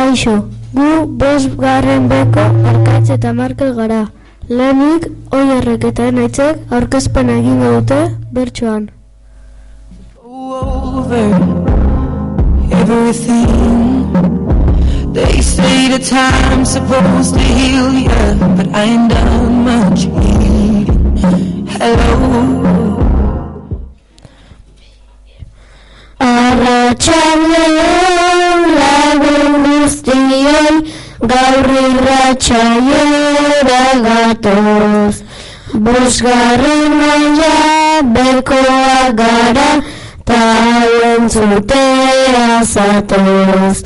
Kaixo, gu 5. beko Arkaitz eta Markel gara. Lehenik, Oierrek eta Enaitzek aurkezpena egingo dute bertsoan. Over everything. They say the time's supposed to heal ya, but I ain't done much healing. Hello. Arratsaldeon lagun guztioi, gaur irratsaiora gatoz. 5. maila bekoa gara, ta entzutera zatoz.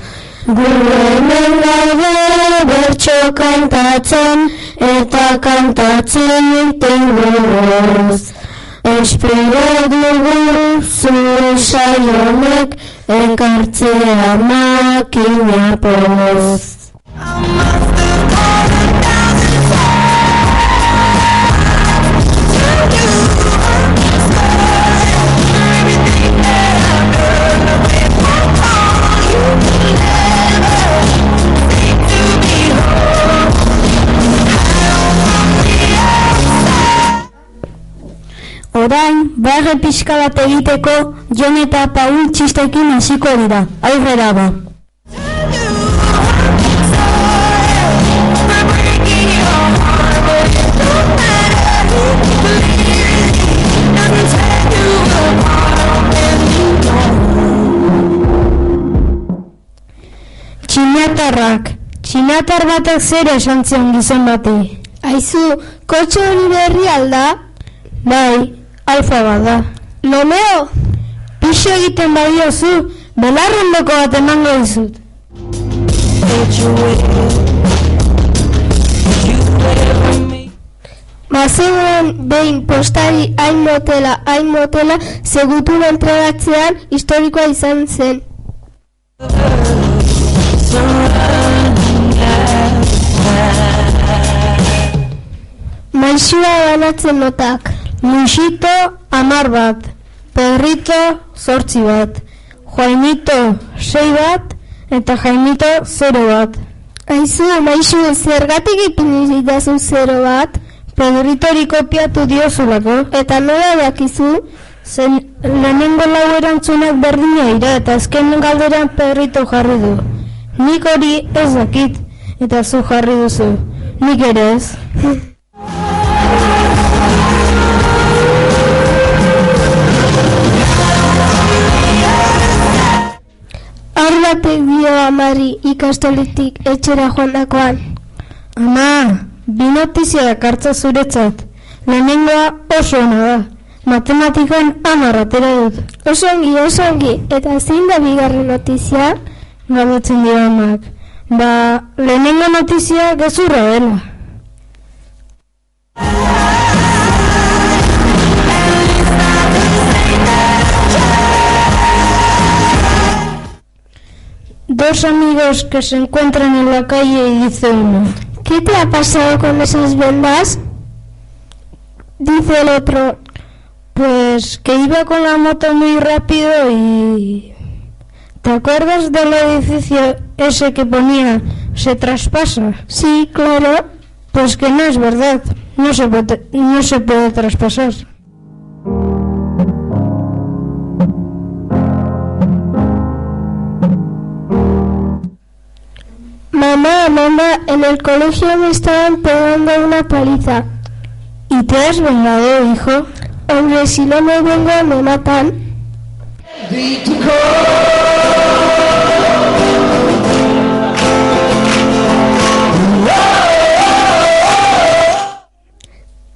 Gu hemen gaude bertso kantatzen, eta kantatzen itengoz. Espero dugu zure saionek enkartzea makina poz. Orain, barre pixka bat egiteko, Jon eta Paul txistekin hasiko dira. Aurrera ba. Txinatarrak. Txinatar batek zer esan zion gizon bati. Aizu, kotxe hori berri alda? Bai. Alfa bat da. Lomeo, pixo egiten badiozu, belarrondoko bat emango dizut. Bazegoen behin postari hain motela, segutun entregatzean historikoa izan zen. Maixua banatzen notak. Luisito 10 bat, Pedrito 8 bat, Juanito 6 bat, eta Jaimito 0 bat. Aizu, Maixu, zergatik ipini zidazu 0 bat? Pedritori kopiatu diozulako. Eta nola dakizu? Zen lehenengo 4 erantzunak berdina dira, eta azken galderan Pedrito jarri du. Nik hori ez dakit, eta zu jarri duzu. Nik ere ez. Arbatek dio amari ikastoletik etxera joandakoan. Ama, 2 notizia dakartza zuretzat. Lehenengoa oso ona da. Matematikan 10 atera dut. Oso ongi. Eta zein da bigarren notizia? Galdetzen dira amak. Ba, lehenengo notizia gezurra dela. Dos amigos que se encuentran en la calle y dice uno: ¿qué te ha pasado con esas vendas? Dice el otro: pues que iba con la moto muy rápido y... ¿Te acuerdas del edificio ese que ponía se traspasa? Sí, claro. Pues que no es verdad, no se puede traspasar. Mamá, en el colegio me estaban pegando una paliza. ¿Y te has vengado, hijo? Hombre, si no me vengo me matan.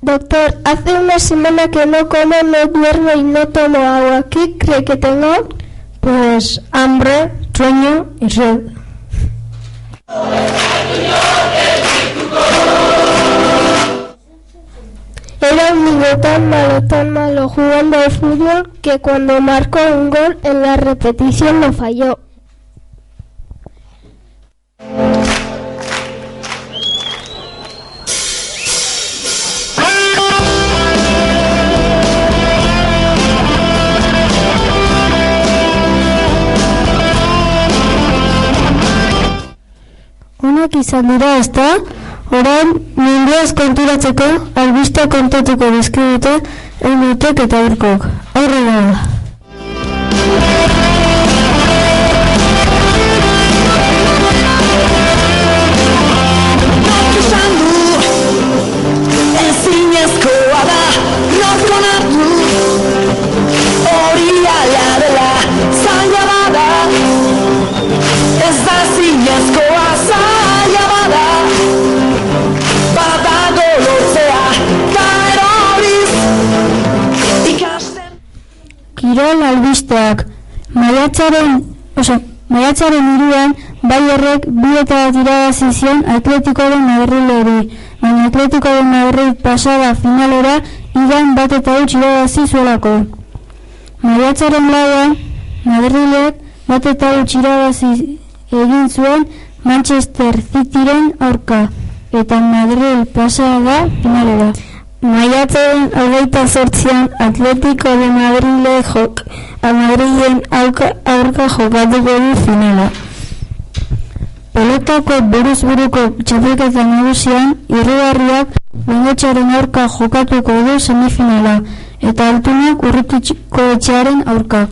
Doctor, hace una semana que no como, no duermo y no tomo agua. ¿Qué cree que tengo? Pues hambre, sueño y sed. Era un niño tan malo jugando al fútbol que cuando marcó un gol en la repetición lo falló. Onak izan dira, ezta? Orain, munduaz konturatzeko, albistea kontatuko dizkigute, Enutek eta Urkok. Aurrera da. Ezinezkoa da, nork onartu hori ala dela, zaila bada. Ez da ezinezkoa, zaila bada. Badago lotzea, da eroriz ikasten. Kirol albisteak. Maiatzaren 3an, Bayerrek 2-1 irabazi zion Atletico de Madrileri, baina Atletico de Madrid pasada finalera igan 1-0 irabazi zuelako. Maiatzaren 4an, Madrilek 1-0 irabazi egin zuen Manchester Cityren aurka, eta Madrid pasada finalera. Maiatzaren 28an, Atletico de Madrilen aurka jokatuko du finala. Pelotako buruz-buruko txapelketa nagusian, Irribarriak Bengetxaren aurka jokatuko du semifinala, eta Altunak Urrutiko Etxearen aurka.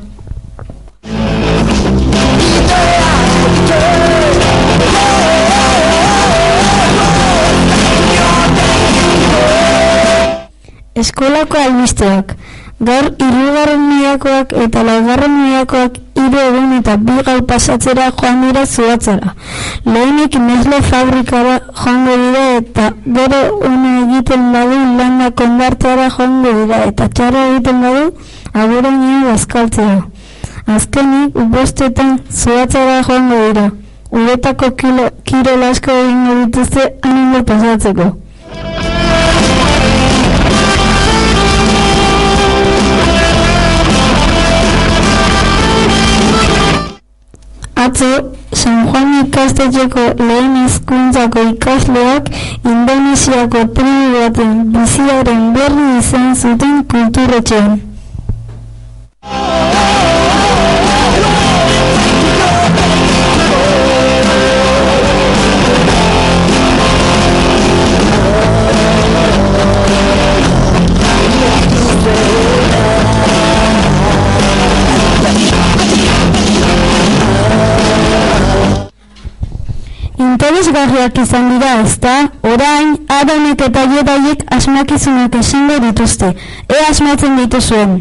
Eskolako albisteak. Gaur 3. mailakoak eta 4. mailakoak 3 egun eta 2 gau pasatzera joan dira Zuhatzara. Lehenik Nestle fabrikara joango dira eta gero ona egiten badu landa kondartara joango dira eta txarra egiten badu aguraino bazkaltzea. Azkenik 5etan Zuhatzara joango dira. Uretako kirol asko egingo dituzte animo pasatzeko. Atzo, San Juan ikastetxeko lehen hezkuntzako ikasleak Indonesiako tribu baten biziaren berri izan zuten kulturretxean. Interesgarriak izan dira, ezta? Orain, Adamek eta Jedaiek asmakizunak esango dituzte. Ea asmatzen dituzuen.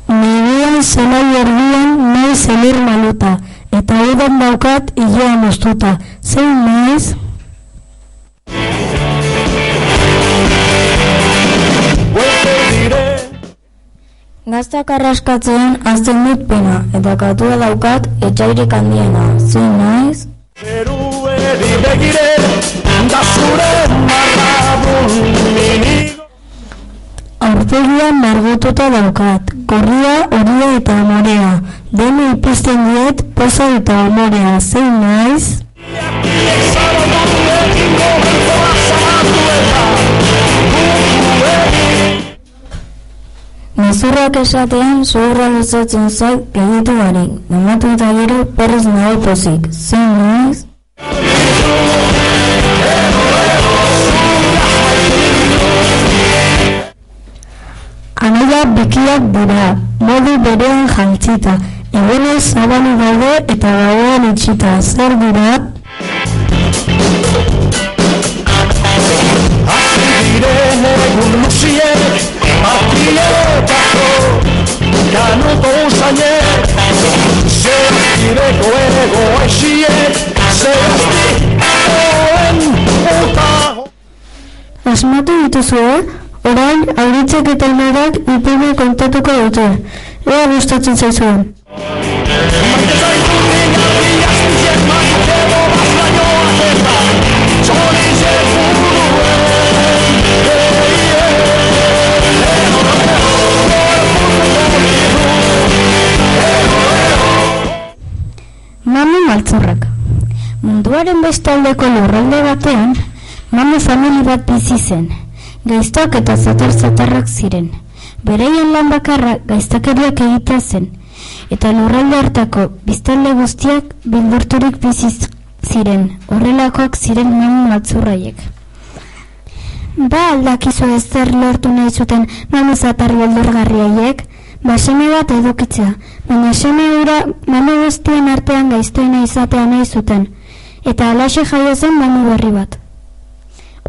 Nidean zelai erdian nahi zelir maluta. Eta edan daukat ilea moztuta. Zein naiz? Gaztak arraskatzean azten dut pena, eta katua daukat etxairik handiena. Zein naiz? Zerueri begire, da zure marrabun. Aurpegian margotuta daukat, gorria, horia eta amorea. Dena ipizten diet, poza eta amorea. Zein naiz? Mezurrak esatean, zuhurra luzatzen zait gehitu barik. Damatu eta gero, perrez nago pozik. Zein naiz? Anaia bikiak dira, modu berean jantzita. Egunez zabali daude eta gauean itxita. Zer dira? Hasi diren egun luziek, partietako kanuto usaiek, zehaztireko ego aixiek, zehaztikoen utago. Asmatu dituzu, Orain, auritzek eta narak ipime kontatuko dute. Ea gustatzen zaizuen. Mami Maltzurrak. Munduaren bestaldeko lurralde batean, mamu famili bat bizi zen. Gaiztoak eta zatar-zatarrak ziren. Beraien lan bakarra gaiztakeriak egitea zen, eta lurralde hartako biztanle guztiak beldurturik bizi ziren. Horrelakoak ziren mamu maltzurraiek. Ba aldakizu ezer lortu nahi zuten mamu zatar beldurgarriaiek? Seme bat edukitzea, baina seme hura mamu guztien artean gaiztoena izatea nahi zuten, eta alaxe jaio zen mamu berri bat.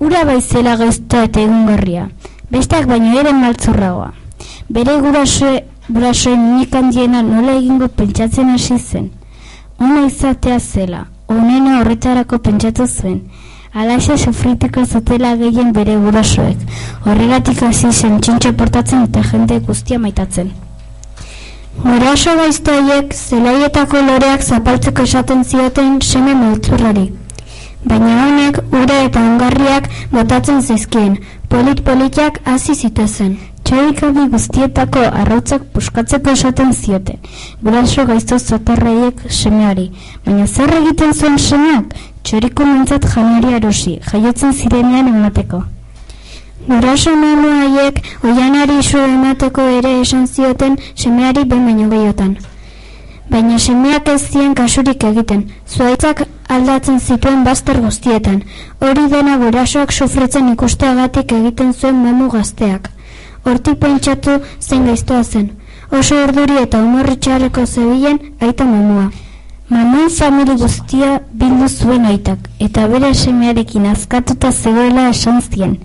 Ura baizela gaiztoa eta egungarria, besteak baino ere maltzurragoa. Bere gurasoen minik handiena nola egingo pentsatzen hasi zen. Ona izatea zela, onena horretarako pentsatu zuen, alaxe sufritiko zutela gehien bere gurasoek, horregatik hasi zen txintxo portatzen eta jende guztia maitatzen. Guraso gaiztoiek zelaietako loreak zapaltzeko esaten zioten seme maltzurrari. Baina honek ura eta ongarriak botatzen zizkien, polit-politiak hasi zitezen. Txorikadi guztietako arrautzak puskatzeko esaten zioten, guraso gaizto zatarraiek semeari. Baina zer egiten zuen semeak? Txoriko mintzat janari arosi, jaiotzen zirenean emateko. Guraso mamu haiek oianari isu emateko ere esan zioten semeari behin baino gehiotan. Baina semeak ez zien kasurik egiten, zuhaitzak aldatzen zituen bazter guztietan. Hori dena gurasoak sufritzen ikusteagatik egiten zuen mamu gazteak. Hortik pentsatu zein gaiztoa zen. Oso urduri eta umorritxarreko zebilen aita mamua. Mamun famili guztia bildu zuen aitak, eta bere semearekin azkatuta zegoela esan zien.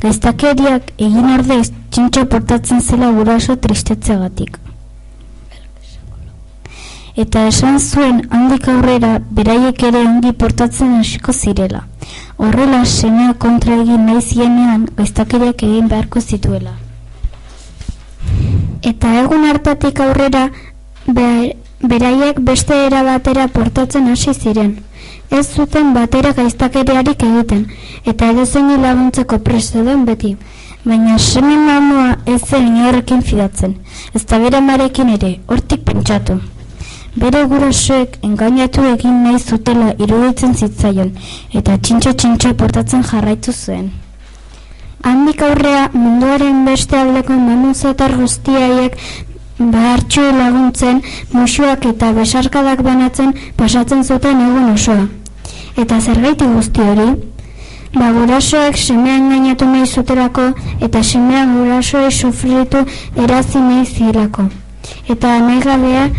Gaiztakeriak egin ordez txintxo portatzen zela guraso tristetzeagatik. Eta esan zuen handik aurrera beraiek ere ongi portatzen hasiko zirela. Horrela semea kontra egin nahi zienean gaiztakeriak egin beharko zituela. Eta egun hartatik aurrera beraiek beste era batera portatzen hasi ziren. Ez zuten batera gaiztakeriarik egiten, eta edozein laguntzeko prest zeuden beti. Baina seme mamua ez zen inorrekin fidatzen, ez da bere amarekin ere, hortik pentsatu. Bere gurasoek engainatu egin nahi zutela iruditzen zitzaion, eta txintxo portatzen jarraitu zuen. Handik aurrea munduaren beste aldeko mamu zatar guztiaiek behartxu laguntzen, musuak eta besarkadak banatzen pasatzen zuten egun osoa. Eta zergaiti guzti hori? Gurasoek semea engainatu nahi zutelako eta semea gurasoei sufritu erazi nahi zirelako. Eta nahi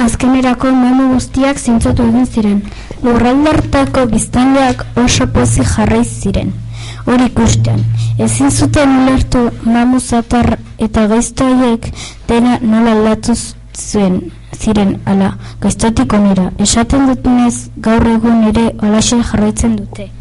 azkenerako mamu guztiak zintzotu egin ziren. Lurralde hartako biztanleak oso pozik jarraiz ziren. Hori ikustean, ezin zuten ulertu mamu zatar eta gaiztoiek dena nola aldatu ziren ala gaiztotik onera. Esaten dutunez gaur egun ere halaxe jarraitzen dute.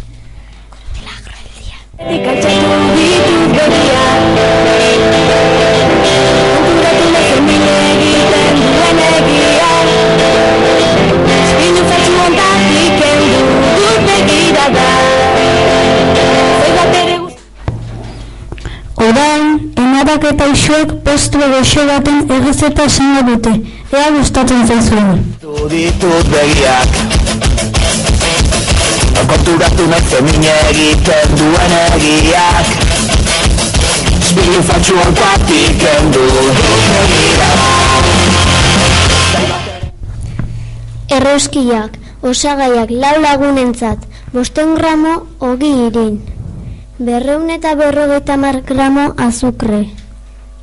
Orain, enarak eta isuek postu goxo baten egizeta esango dute, ea gustatzen zaizuen. Ditut begiak, konturatu nahi femine egiten duen egiak, Spilu fatxu hortatik endu begira. Erroskiak, osagaiak 4 lagunentzat, 500 gramo ogi irin. 250 gramo azukre,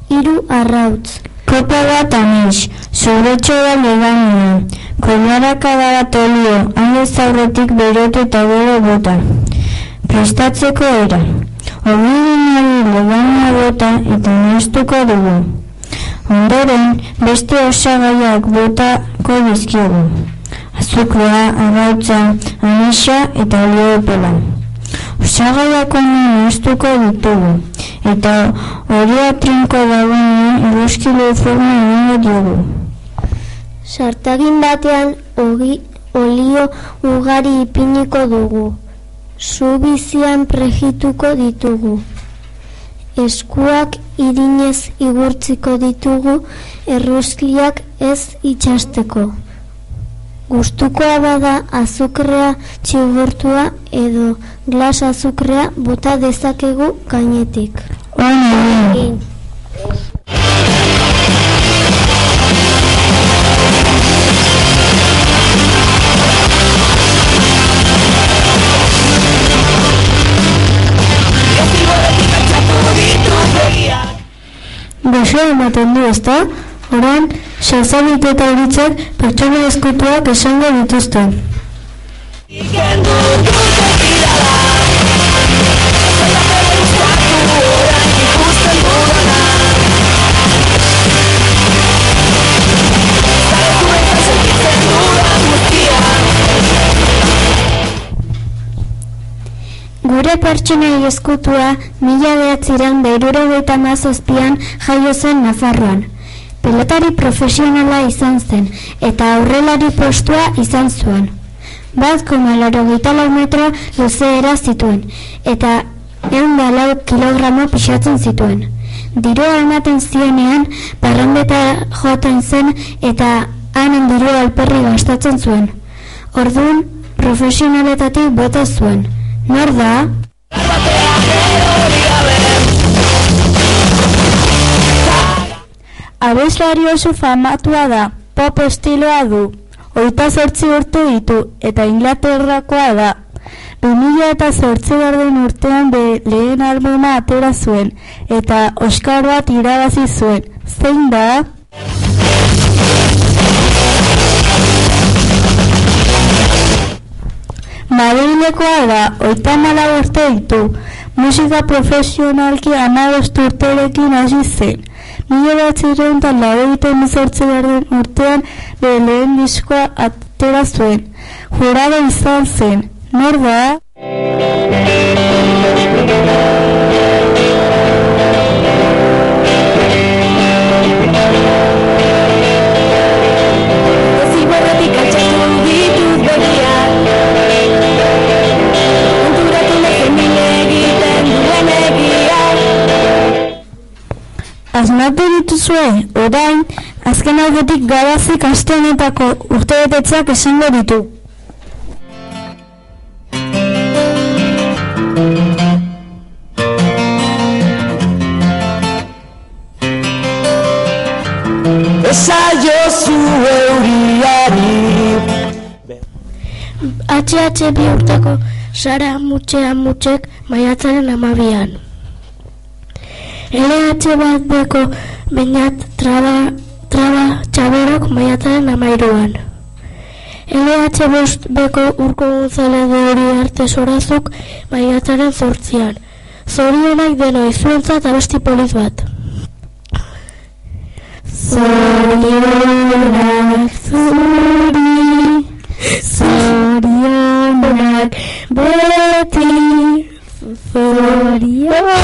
3 arrautz, kopa bat anix, sobretxo bat legaina, kolaraka bat olio, handez aurretik berotu eta gero bota. Prestatzeko era, ogirinari legaina bota eta nahaztuko dugu. Ondoren, beste osagaiak botako dizkiogu. Azukrea, arrautza, anixa eta olio epela. Osagaiak ondo nahaztuko ditugu, eta horia trinko dagoenean eroskilu forma egingo diogu. Sartagin batean olio ugari ipiniko dugu. Su bizian prejituko ditugu. Eskuak irinez igurtziko ditugu erroskliak ez itxasteko. Gustukoa bada azukrea txigortua edo glas azukrea bota dezakegu gainetik. Egin. Goxoa ematen du, ezta? Orain, Xazabit eta Horitzak pertsona ezkutuak esango dituzte. Gure pertsonai ezkutua 1977an jaio zen Nafarroan. Pelotari profesionala izan zen eta aurrelari postua izan zuen. 1,84 metro luzeera zituen eta 104 kilogramo pixatzen zituen. Dirua ematen zionean parrandeta joaten zen eta hanen dirua alperri gastatzen zuen. Orduan profesionaletatik bota zuen. Nor da? Abeslari oso famatua da, pop estiloa du, 28 urte ditu eta Inglaterrakoa da. 2008 urtean lehen albuma atera zuen eta Oscar bat irabazi zuen. Zein da? Madrilekoa da, 34 urte ditu. Musika profesionalki 15 urterekin hasi zen. 1988 urtean bere lehen diskoa atera zuen. Jurado izan zen. Nor da? Asmatu dituzue, orain, azken aldetik Garazik aste honetako urtebetetzeak esango ditu. Esaiozu euriari. HH bi urteko Sara Mutxek maiatzaren 12an. LH bat beko Beñat Traba Txaberok maiatzaren 13an. LH bost beko Urko González de Uriarte Sorazuk maiatzaren 8an. Zorionak denoi, zuentzat abesti polit bat. Zorionak zuri, zorionak beti, zorionak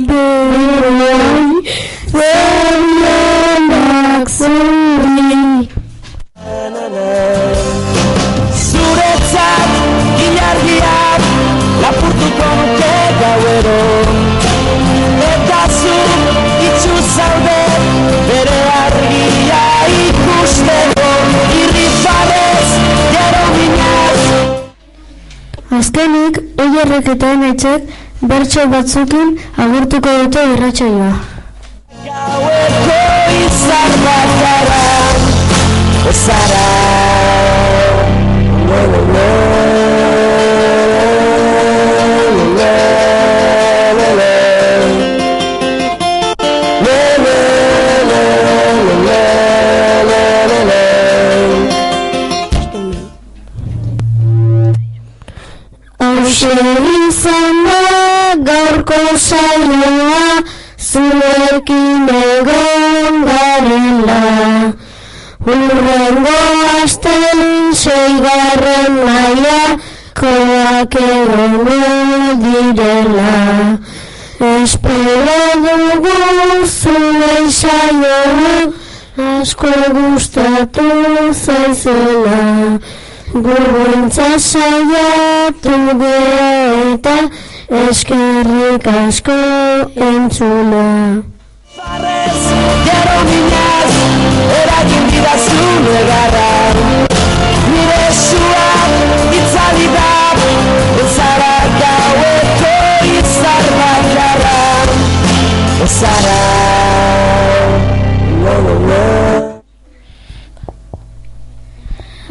beroi, zorionak zuri. Zuretzat ilargiak lapurtuko nuke gauero. Eta zu itxu zaude bere argia ikusteko irrifarez gero minaz. Azkenik, Oierrek eta Emaitzek bertso batzukin agurtuko dute irratsaioa. Gaueko izar bakara ezara. Izan da gaurko saioa zuekin egon garela. Hurrengo astean 6. mailakoak egongo direla. Espero dugu zuen saioa asko gustatu zaizela. Gurentzat saiatu gero eta eskerrik asko entzuna. ez, gero minaz, eragin didazu negarra. Nire suak itzali da, ezara gaueko izar bakarra. Ezara,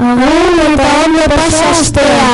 Agur eta ondo pasa astea.